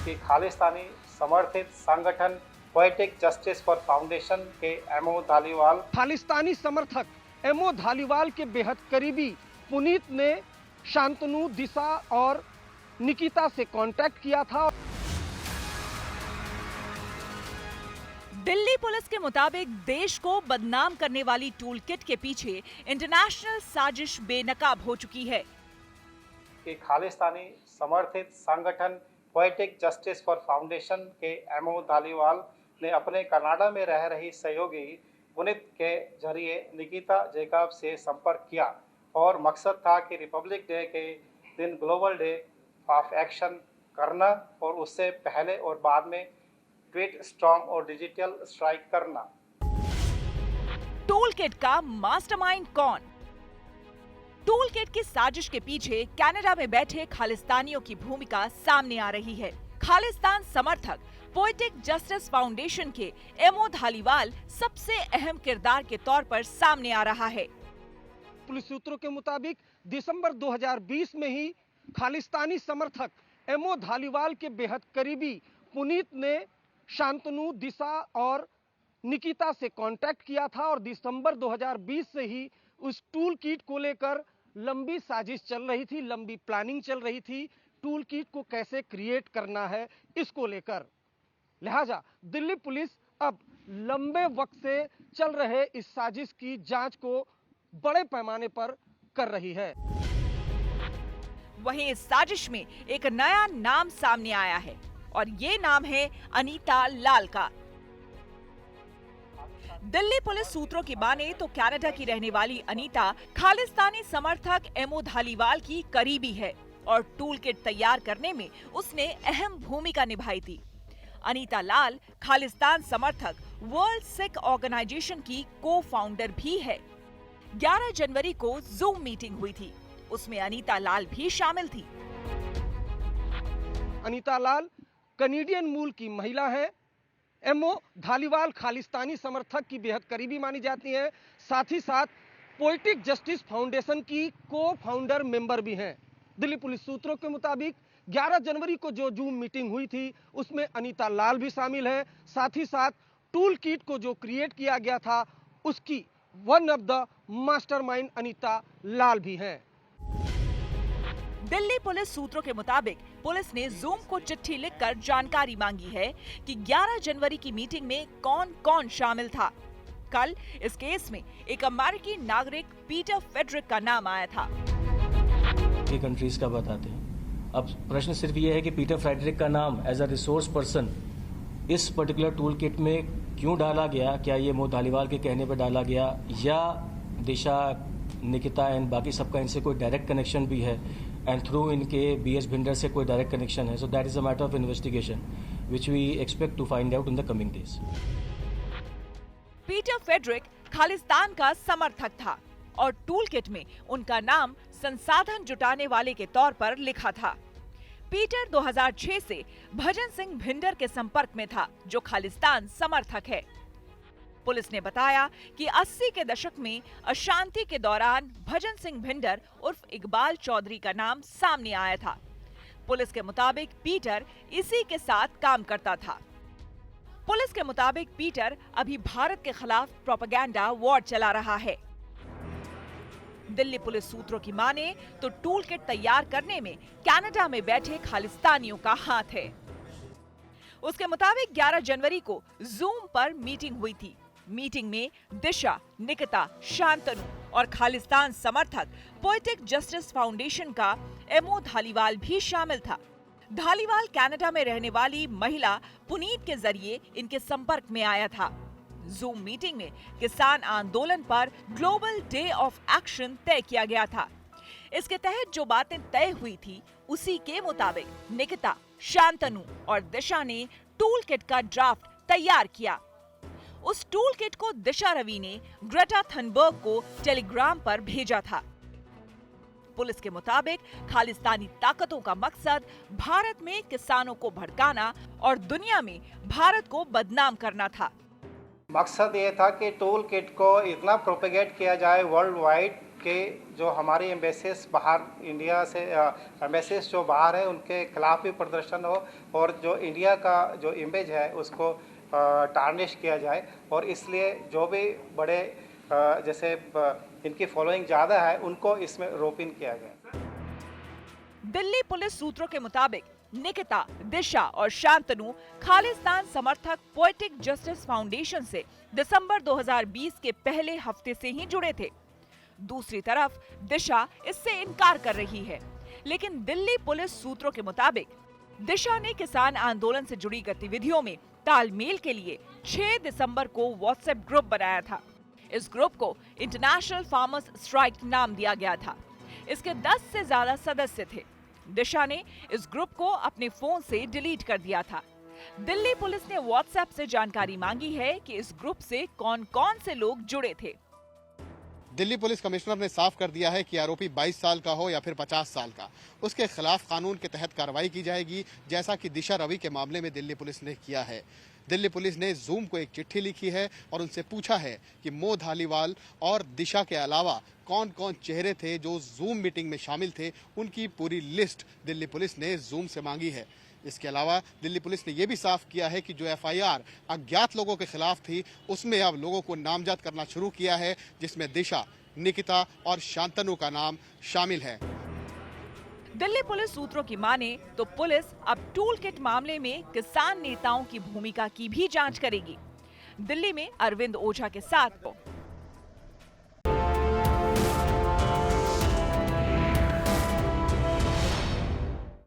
कि खालिस्तानी समर्थित संगठन पोएटिक जस्टिस फॉर फाउंडेशन के एमओ धालीवाल खालिस्तानी समर्थक एमओ धालीवाल के बेहद करीबी पुनीत ने शांतनु, दिशा और निकिता से कांटेक्ट किया था। दिल्ली पुलिस के मुताबिक देश को बदनाम करने वाली टूल किट के पीछे इंटरनेशनल साजिश बेनकाब हो चुकी है कि खालिस्तानी समर्थित संगठन पोएटिक जस्टिस फॉर फाउंडेशन के एमओ धालीवाल ने अपने कनाडा में रह रही सहयोगी पुनीत के जरिए निकिता जैकब से संपर्क किया और मकसद था कि रिपब्लिक डे के दिन ग्लोबल डे ऑफ एक्शन करना और उससे पहले और बाद में ट्वीट स्टॉर्म और डिजिटल स्ट्राइक करना। टूल किट का मास्टरमाइंड कौन? टूल किट की साजिश के पीछे कनाडा में बैठे खालिस्तानियों की भूमिका सामने आ रही है। खालिस्तान समर्थक पोएटिक जस्टिस फाउंडेशन के एमओ धालीवाल सबसे अहम किरदार के तौर पर सामने आ रहा है। पुलिस सूत्रों के मुताबिक दिसंबर 2020 में ही खालिस्तानी समर्थक एमओ धालीवाल के बेहद करीबी पुनीत ने शांतनु, दिशा और निकिता से कांटेक्ट किया था और दिसंबर 2020 से ही उस टूल किट को लेकर लंबी साजिश चल रही थी, लंबी प्लानिंग चल रही थी। टूल किट को कैसे क्रिएट करना है इसको लेकर लिहाजा दिल्ली पुलिस अब लंबे वक्त से चल रहे इस साजिश की जांच को बड़े पैमाने पर कर रही है। वहीं इस साजिश में एक नया नाम सामने आया है और ये नाम है अनीता लाल का। दिल्ली पुलिस सूत्रों की माने तो कनाडा की रहने वाली अनीता खालिस्तानी समर्थक एमओ धालीवाल की करीबी है और टूल किट तैयार करने में उसने अहम भूमिका निभाई थी। अनीता लाल खालिस्तान समर्थक वर्ल्ड सिख ऑर्गेनाइजेशन की को फाउंडर भी है। 11 जनवरी को जूम मीटिंग हुई थी, उसमें अनीता लाल भी शामिल थी। अनीता लाल कनेडियन मूल की महिला है। एमओ धालीवाल खालिस्तानी समर्थक की बेहद करीबी मानी जाती है। साथ ही साथ पोएटिक जस्टिस फाउंडेशन की को फाउंडर मेंबर भी हैं। दिल्ली पुलिस सूत्रों के मुताबिक 11 जनवरी को जो जूम मीटिंग हुई थी उसमें अनीता लाल भी शामिल है। साथ ही साथ टूल किट को जो क्रिएट किया गया था उसकी one of the mastermind Anita Lal भी हैं। दिल्ली पुलिस सूत्रों के मुताबिक पुलिस ने जूम को चिट्ठी लिखकर जानकारी मांगी है कि 11 जनवरी की मीटिंग में कौन-कौन शामिल था। कल इस केस में एक अमेरिकी नागरिक पीटर फेडरिक का नाम आया था। ये कंट्रीज का बताते हैं। अब प्रश्न सिर्फ ये है कि पीटर फ्रेडरिक का नाम एज अ रिसोर्स पर्सन इस पर्टिकुलर टूल किट में क्यों डाला गया? क्या ये एमओ धालीवाल के कहने पर डाला गया या दिशा, निकिता एंड बाकी सबका इनसे कोई डायरेक्ट कनेक्शन भी है एंड थ्रू इनके बीएस भिंडर से कोई डायरेक्ट कनेक्शन है? So that is a matter of investigation which we expect to find out in the coming days. Peter Friedrich Khalistan का समर्थक था और टूल किट में उनका नाम संसाधन जुटाने वाले के तौर पर लिखा था। पीटर 2006 से भजन सिंह भिंडर के संपर्क में था जो खालिस्तान समर्थक है। पुलिस ने बताया कि 80 के दशक में अशांति के दौरान भजन सिंह भिंडर उर्फ इकबाल चौधरी का नाम सामने आया था। पुलिस के मुताबिक पीटर इसी के साथ काम करता था। पुलिस के मुताबिक पीटर अभी भारत के खिलाफ प्रोपेगेंडा वॉर चला रहा है। दिल्ली पुलिस सूत्रों की माने तो टूल किट तैयार करने में कनाडा में बैठे खालिस्तानियों का हाथ है। उसके मुताबिक 11 जनवरी को जूम पर मीटिंग हुई थी। मीटिंग में दिशा, निकिता, शांतनु और खालिस्तान समर्थक पोएटिक जस्टिस फाउंडेशन का एमओ धालीवाल भी शामिल था। धालीवाल कनाडा में रहने वाली महिला पुनीत के जरिए इनके संपर्क में आया था। जूम मीटिंग में किसान आंदोलन पर ग्लोबल डे ऑफ एक्शन तय किया गया था। इसके तहत जो बातें तय हुई थी उसी के मुताबिक निकिता, शांतनु और दिशा ने टूल किट का ड्राफ्ट तैयार किया। उस टूल किट को दिशा रवि ने ग्रेटा थनबर्ग को टेलीग्राम पर भेजा था। पुलिस के मुताबिक खालिस्तानी ताकतों का मकसद भारत में किसानों को भड़काना और दुनिया में भारत को बदनाम करना था। मकसद ये था कि टूल किट को इतना प्रोपेगेट किया जाए वर्ल्ड वाइड कि जो हमारी एम्बेसीज बाहर इंडिया से एम्बेसीज जो बाहर है उनके खिलाफ भी प्रदर्शन हो और जो इंडिया का जो इमेज है उसको टार्निश किया जाए। और इसलिए जो भी बड़े जैसे इनकी फॉलोइंग ज़्यादा है उनको इसमें रोप इन किया गया। दिल्ली पुलिस सूत्रों के मुताबिक निकिता, दिशा और शांतनु खालिस्तान समर्थक पोएटिक जस्टिस फाउंडेशन से दिसंबर 2020 के पहले हफ्ते से ही जुड़े थे। दूसरी तरफ दिशा इससे इनकार कर रही है, लेकिन दिल्ली पुलिस सूत्रों के मुताबिक दिशा ने किसान आंदोलन से जुड़ी गतिविधियों में तालमेल के लिए 6 दिसंबर को व्हाट्सएप ग्रुप बनाया था। इस ग्रुप को इंटरनेशनल फार्मर्स स्ट्राइक नाम दिया गया था। इसके 10 से ज्यादा सदस्य थे। दिशा ने इस ग्रुप को अपने फोन से डिलीट कर दिया था। दिल्ली पुलिस ने व्हाट्सएप से जानकारी मांगी है कि इस ग्रुप से कौन-कौन से लोग जुड़े थे। दिल्ली पुलिस कमिश्नर ने साफ कर दिया है कि आरोपी 22 साल का हो या फिर 50 साल का, उसके खिलाफ कानून के तहत कार्रवाई की जाएगी, जैसा कि दिशा रवि के मामले में दिल्ली पुलिस ने किया है। दिल्ली पुलिस ने जूम को एक चिट्ठी लिखी है और उनसे पूछा है कि मोह धालीवाल और दिशा के अलावा कौन कौन चेहरे थे जो जूम मीटिंग में शामिल थे। उनकी पूरी लिस्ट दिल्ली पुलिस ने जूम से मांगी है। इसके अलावा दिल्ली पुलिस ने यह भी साफ किया है कि जो एफआईआर अज्ञात लोगों के खिलाफ थी उसमें अब लोगों को नामजद करना शुरू किया है, जिसमें दिशा, निकिता और शांतनु का नाम शामिल है। दिल्ली पुलिस सूत्रों की माने तो पुलिस अब टूल किट मामले में किसान नेताओं की भूमिका की भी जांच करेगी। दिल्ली में अरविंद ओझा के साथ